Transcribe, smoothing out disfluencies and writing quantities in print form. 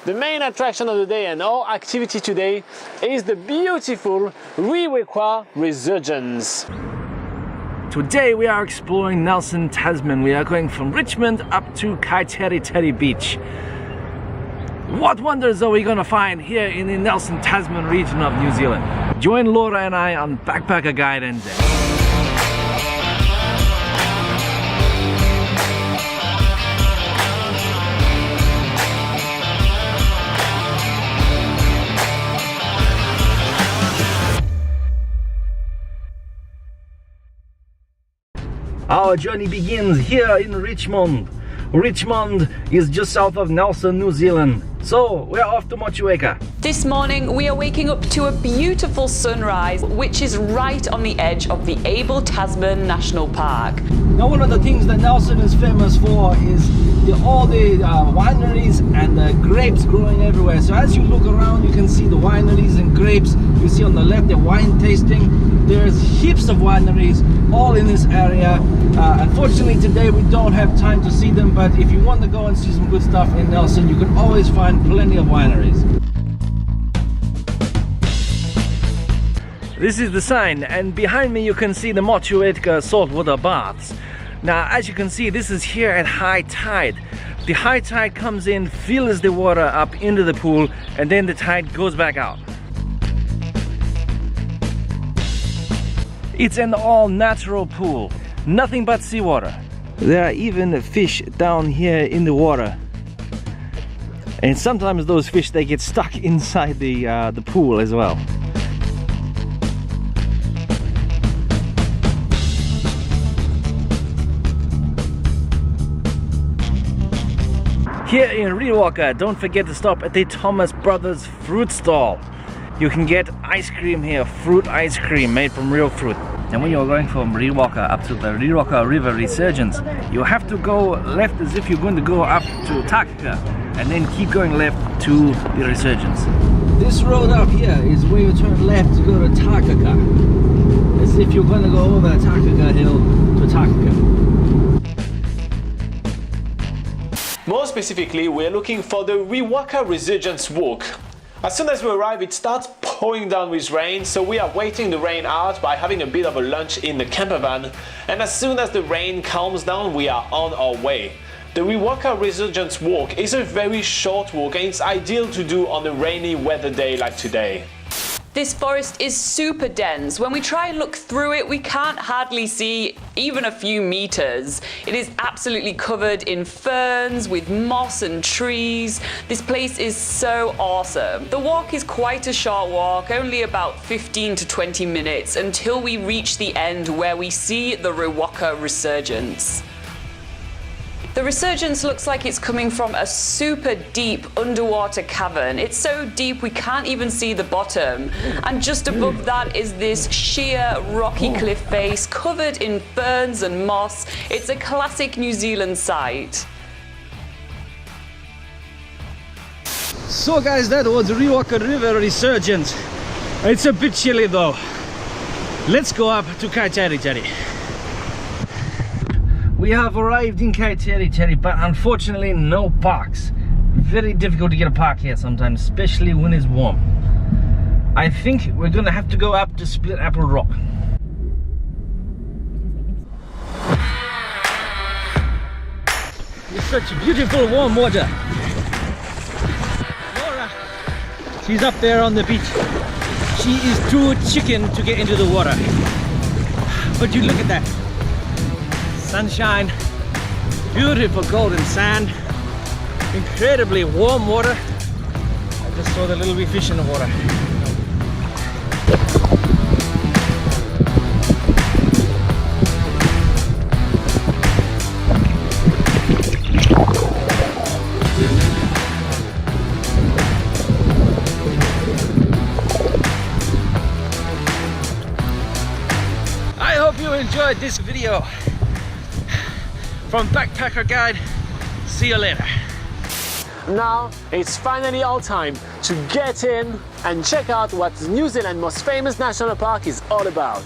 The main attraction of the day and our activity today is the beautiful Riwaka resurgence. Today we are exploring Nelson, Tasman. We are going from Richmond up to Carretera beach. What wonders are we going to find here in the Nelson, Tasman region of New Zealand? Join Laura and I on Backpacker Guide.NZ. Our journey begins here in Richmond. Richmond is just south of Nelson, New Zealand. So we're off to Motueka. This morning we are waking up to a beautiful sunrise, which is right on the edge of the Abel Tasman National Park. Now, one of the things that Nelson is famous for is all the wineries and the grapes growing everywhere. So as you look around, you can see the wineries and grapes. You see on the left the wine tasting. There's heaps of wineries all in this area. Unfortunately today we don't have time to see them, but if you want to go and see some good stuff in Nelson, you can always find plenty of wineries. This is the sign, and behind me you can see the Motueka saltwater baths. Now, as you can see, this is here at high tide. The high tide comes in, fills the water up into the pool, and then the tide goes back out. It's an all-natural pool, nothing but seawater. There are even fish down here in the water. And sometimes those fish, they get stuck inside the pool as well. Here in Riwaka, don't forget to stop at the Thomas Brothers fruit stall. You can get ice cream here, fruit ice cream made from real fruit. And when you're going from Riwaka up to the Riwaka River resurgence, you have to go left as if you're going to go up to Takaka, and then keep going left to the resurgence. This road up here is where you turn left to go to Takaka, as if you're going to go over Takaka Hill to Takaka. More specifically, we're looking for the Riwaka resurgence walk. As soon as we arrive, it starts pouring down with rain, so we are waiting the rain out by having a bit of a lunch in the camper van, and as soon as the rain calms down, we are on our way. The Riwaka resurgence walk is a very short walk, and it's ideal to do on a rainy weather day like today. This forest is super dense. When we try and look through it, we can't hardly see even a few meters. It is absolutely covered in ferns with moss and trees. This place is so awesome. The walk is quite a short walk, only about 15 to 20 minutes, until we reach the end where we see the Riwaka resurgence. The resurgence looks like it's coming from a super deep underwater cavern. It's so deep we can't even see the bottom. And just above that is this sheer rocky cliff face covered in ferns and moss. It's a classic New Zealand sight. So guys, that was Riwaka River resurgence. It's a bit chilly though. Let's go up to Carretera. We have arrived in Carretera, but unfortunately no parks. Very difficult to get a park here sometimes, especially when it's warm. I think we're gonna have to go up to Split Apple Rock. It's such beautiful warm water. Laura, she's up there on the beach. She is too chicken to get into the water. But you look at that. Sunshine, beautiful golden sand, incredibly warm water. I just saw the little wee fish in the water. I hope you enjoyed this video. From Backpacker Guide, see you later. Now it's finally our time to get in and check out what New Zealand's most famous national park is all about.